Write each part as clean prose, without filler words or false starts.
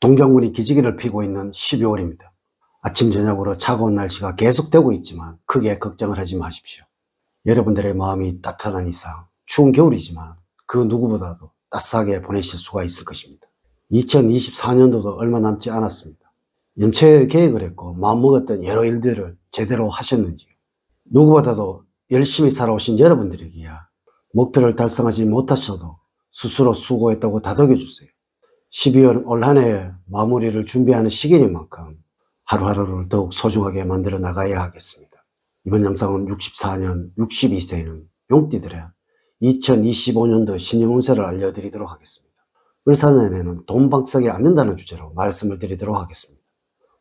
동작물이 기지개를 피고 있는 12월입니다. 아침 저녁으로 차가운 날씨가 계속되고 있지만 크게 걱정을 하지 마십시오. 여러분들의 마음이 따뜻한 이상 추운 겨울이지만 그 누구보다도 따스하게 보내실 수가 있을 것입니다. 2024년도도 얼마 남지 않았습니다. 연초에 계획을 했고 마음먹었던 여러 일들을 제대로 하셨는지요? 누구보다도 열심히 살아오신 여러분들에게야 목표를 달성하지 못하셔도 스스로 수고했다고 다독여주세요. 12월 올 한 해의 마무리를 준비하는 시기인 만큼 하루하루를 더욱 소중하게 만들어 나가야 하겠습니다. 이번 영상은 64년 62세인 용띠들의 2025년도 신용운세를 알려드리도록 하겠습니다. 을사년에는 돈 방석이 안 된다는 주제로 말씀을 드리도록 하겠습니다.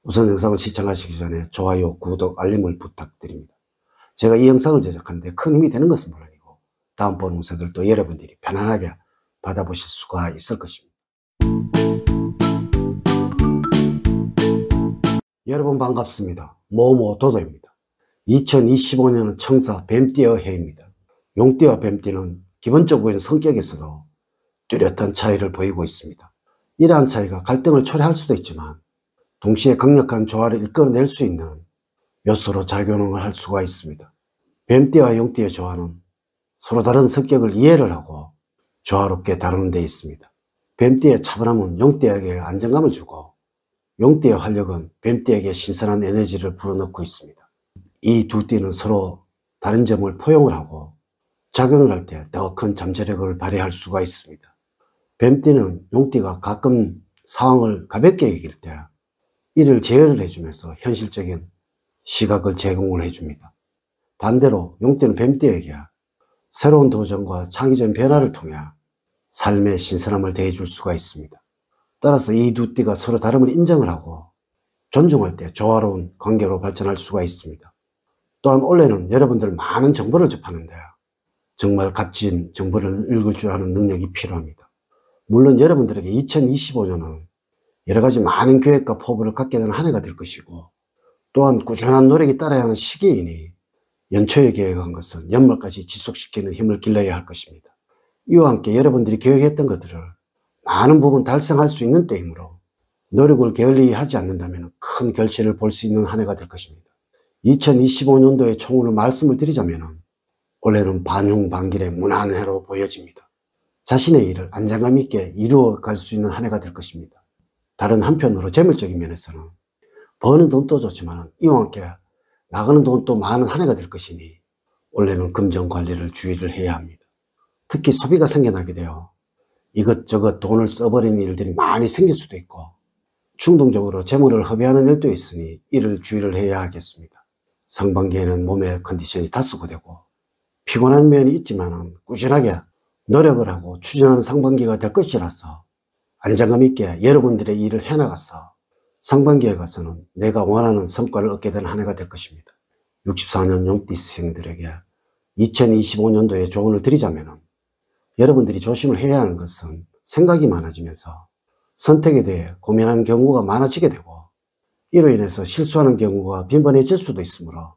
우선 영상을 시청하시기 전에 좋아요, 구독, 알림을 부탁드립니다. 제가 이 영상을 제작하는데 큰 힘이 되는 것은 물론이고 다음번 운세들도 여러분들이 편안하게 받아보실 수가 있을 것입니다. 여러분 반갑습니다. 모모도도입니다. 2025년은 청사 뱀띠의 해입니다. 용띠와 뱀띠는 기본적인 성격에서도 뚜렷한 차이를 보이고 있습니다. 이러한 차이가 갈등을 초래할 수도 있지만 동시에 강력한 조화를 이끌어낼 수 있는 요소로 작용을 할 수가 있습니다. 뱀띠와 용띠의 조화는 서로 다른 성격을 이해를 하고 조화롭게 다루는 데 있습니다. 뱀띠의 차분함은 용띠에게 안정감을 주고 용띠의 활력은 뱀띠에게 신선한 에너지를 불어넣고 있습니다. 이 두 띠는 서로 다른 점을 포용을 하고 작용을 할 때 더 큰 잠재력을 발휘할 수가 있습니다. 뱀띠는 용띠가 가끔 상황을 가볍게 여길 때 이를 제어를 해주면서 현실적인 시각을 제공을 해줍니다. 반대로 용띠는 뱀띠에게 새로운 도전과 창의적인 변화를 통해 삶의 신선함을 더해줄 수가 있습니다. 따라서 이 두 띠가 서로 다름을 인정을 하고 존중할 때 조화로운 관계로 발전할 수가 있습니다. 또한 올해는 여러분들 많은 정보를 접하는데 정말 값진 정보를 읽을 줄 아는 능력이 필요합니다. 물론 여러분들에게 2025년은 여러 가지 많은 계획과 포부를 갖게 되는 한 해가 될 것이고 또한 꾸준한 노력이 따라야 하는 시기이니 연초에 계획한 것은 연말까지 지속시키는 힘을 길러야 할 것입니다. 이와 함께 여러분들이 계획했던 것들을 많은 부분 달성할 수 있는 때이므로 노력을 게을리 하지 않는다면 큰 결실을 볼 수 있는 한 해가 될 것입니다. 2025년도의 총으로 말씀을 드리자면 올해는 반흉반길의 무난한 해로 보여집니다. 자신의 일을 안정감 있게 이루어갈 수 있는 한 해가 될 것입니다. 다른 한편으로 재물적인 면에서는 버는 돈도 좋지만 이와 함께 나가는 돈도 많은 한 해가 될 것이니 올해는 금전 관리를 주의를 해야 합니다. 특히 소비가 생겨나게 되어 이것저것 돈을 써버리는 일들이 많이 생길 수도 있고 충동적으로 재물을 허비하는 일도 있으니 이를 주의를 해야 하겠습니다. 상반기에는 몸의 컨디션이 다소고되고 피곤한 면이 있지만 꾸준하게 노력을 하고 추진하는 상반기가 될 것이라서 안정감 있게 여러분들의 일을 해나가서 상반기에 가서는 내가 원하는 성과를 얻게 되는 한 해가 될 것입니다. 64년 용띠생들에게 2025년도에 조언을 드리자면 여러분들이 조심을 해야 하는 것은 생각이 많아지면서 선택에 대해 고민하는 경우가 많아지게 되고 이로 인해서 실수하는 경우가 빈번해질 수도 있으므로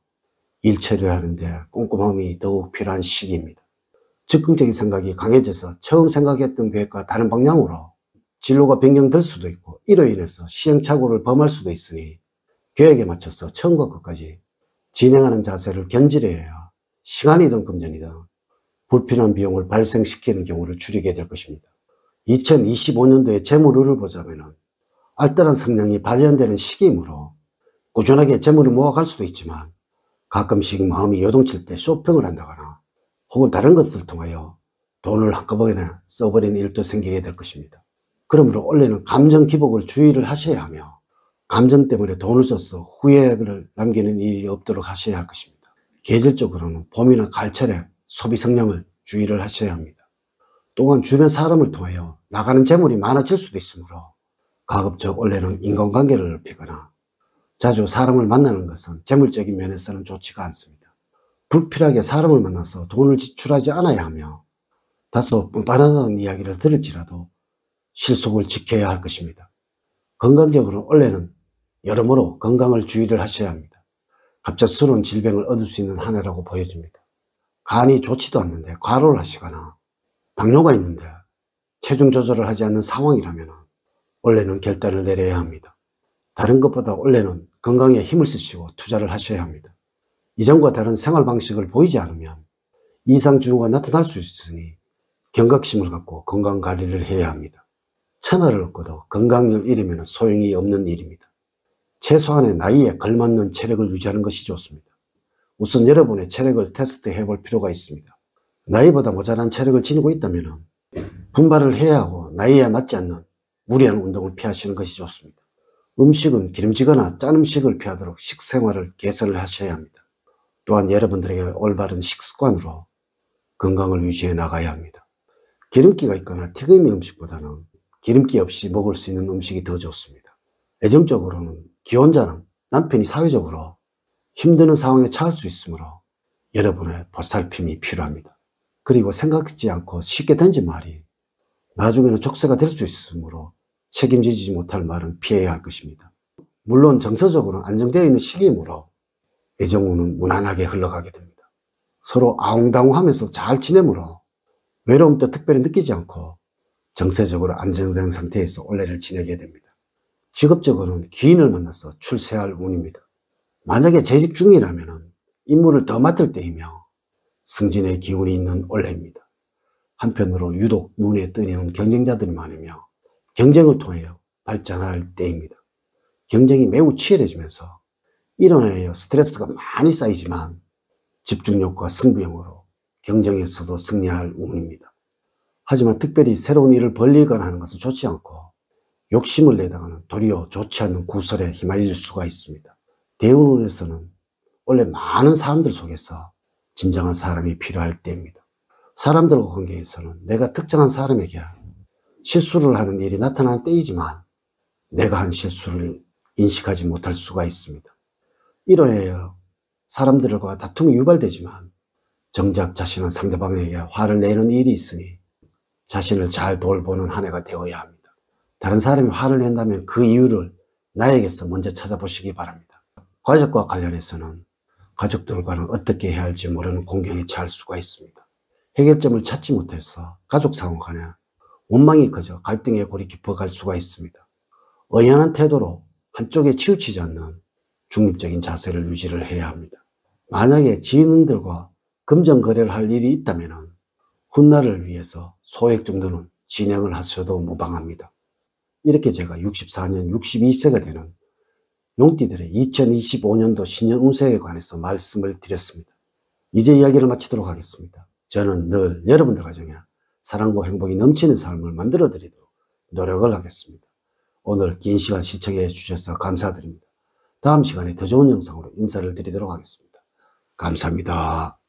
일 처리하는 데 꼼꼼함이 더욱 필요한 시기입니다. 즉흥적인 생각이 강해져서 처음 생각했던 계획과 다른 방향으로 진로가 변경될 수도 있고 이로 인해서 시행착오를 범할 수도 있으니 계획에 맞춰서 처음과 끝까지 진행하는 자세를 견질해야 시간이든 금전이든 불필요한 비용을 발생시키는 경우를 줄이게 될 것입니다. 2025년도의 재물운을 보자면 알뜰한 성향이 발현되는 시기이므로 꾸준하게 재물을 모아갈 수도 있지만 가끔씩 마음이 요동칠 때 쇼핑을 한다거나 혹은 다른 것을 통하여 돈을 한꺼번에 써버리는 일도 생기게 될 것입니다. 그러므로 올해는 감정 기복을 주의를 하셔야 하며 감정 때문에 돈을 써서 후회를 남기는 일이 없도록 하셔야 할 것입니다. 계절적으로는 봄이나 가을철에 소비 성향을 주의를 하셔야 합니다. 또한 주변 사람을 통하여 나가는 재물이 많아질 수도 있으므로 가급적 올해는 인간관계를 넓히거나 자주 사람을 만나는 것은 재물적인 면에서는 좋지가 않습니다. 불필요하게 사람을 만나서 돈을 지출하지 않아야 하며 다소 뻔뻔하다는 이야기를 들을지라도 실속을 지켜야 할 것입니다. 건강적으로 올해는 여러모로 건강을 주의를 하셔야 합니다. 갑작스러운 질병을 얻을 수 있는 한 해라고 보여집니다. 간이 좋지도 않는데 과로를 하시거나 당뇨가 있는데 체중 조절을 하지 않는 상황이라면 올해는 결단을 내려야 합니다. 다른 것보다 올해는 건강에 힘을 쓰시고 투자를 하셔야 합니다. 이전과 다른 생활 방식을 보이지 않으면 이상 징후가 나타날 수 있으니 경각심을 갖고 건강관리를 해야 합니다. 천하를 얻고도 건강을 잃으면 소용이 없는 일입니다. 최소한의 나이에 걸맞는 체력을 유지하는 것이 좋습니다. 우선 여러분의 체력을 테스트해 볼 필요가 있습니다. 나이보다 모자란 체력을 지니고 있다면 분발을 해야 하고 나이에 맞지 않는 무리한 운동을 피하시는 것이 좋습니다. 음식은 기름지거나 짠 음식을 피하도록 식생활을 개선을 하셔야 합니다. 또한 여러분들에게 올바른 식습관으로 건강을 유지해 나가야 합니다. 기름기가 있거나 튀겨 있는 음식보다는 기름기 없이 먹을 수 있는 음식이 더 좋습니다. 애정적으로는 기혼자는 남편이 사회적으로 힘드는 상황에 처할 수 있으므로 여러분의 보살핌이 필요합니다. 그리고 생각지 않고 쉽게 던진 말이 나중에는 족쇄가 될 수 있으므로 책임지지 못할 말은 피해야 할 것입니다. 물론 정서적으로는 안정되어 있는 시기이므로 애정운은 무난하게 흘러가게 됩니다. 서로 아웅다웅하면서 잘 지내므로 외로움도 특별히 느끼지 않고 정서적으로 안정된 상태에서 올해를 지내게 됩니다. 직업적으로는 귀인을 만나서 출세할 운입니다. 만약에 재직 중이라면 임무를 더 맡을 때이며 승진의 기운이 있는 올해입니다. 한편으로 유독 눈에 띄는 경쟁자들이 많으며 경쟁을 통해 발전할 때입니다. 경쟁이 매우 치열해지면서 일원에 스트레스가 많이 쌓이지만 집중력과 승부형으로 경쟁에서도 승리할 운입니다. 하지만 특별히 새로운 일을 벌리거나 하는 것은 좋지 않고 욕심을 내다가는 도리어 좋지 않는 구설에 휘말릴 수가 있습니다. 대운운에서는 원래 많은 사람들 속에서 진정한 사람이 필요할 때입니다. 사람들과 관계에서는 내가 특정한 사람에게 실수를 하는 일이 나타나는 때이지만 내가 한 실수를 인식하지 못할 수가 있습니다. 이러해 사람들과 다툼이 유발되지만 정작 자신은 상대방에게 화를 내는 일이 있으니 자신을 잘 돌보는 한 해가 되어야 합니다. 다른 사람이 화를 낸다면 그 이유를 나에게서 먼저 찾아보시기 바랍니다. 가족과 관련해서는 가족들과는 어떻게 해야 할지 모르는 공경에 처할 수가 있습니다. 해결점을 찾지 못해서 가족 상황 간에 원망이 커져 갈등의 골이 깊어갈 수가 있습니다. 의연한 태도로 한쪽에 치우치지 않는 중립적인 자세를 유지를 해야 합니다. 만약에 지인들과 금전 거래를 할 일이 있다면 훗날을 위해서 소액 정도는 진행을 하셔도 무방합니다. 이렇게 제가 64년 62세가 되는 용띠들의 2025년도 신년 운세에 관해서 말씀을 드렸습니다. 이제 이야기를 마치도록 하겠습니다. 저는 늘 여러분들 가정에 사랑과 행복이 넘치는 삶을 만들어 드리도록 노력을 하겠습니다. 오늘 긴 시간 시청해 주셔서 감사드립니다. 다음 시간에 더 좋은 영상으로 인사를 드리도록 하겠습니다. 감사합니다.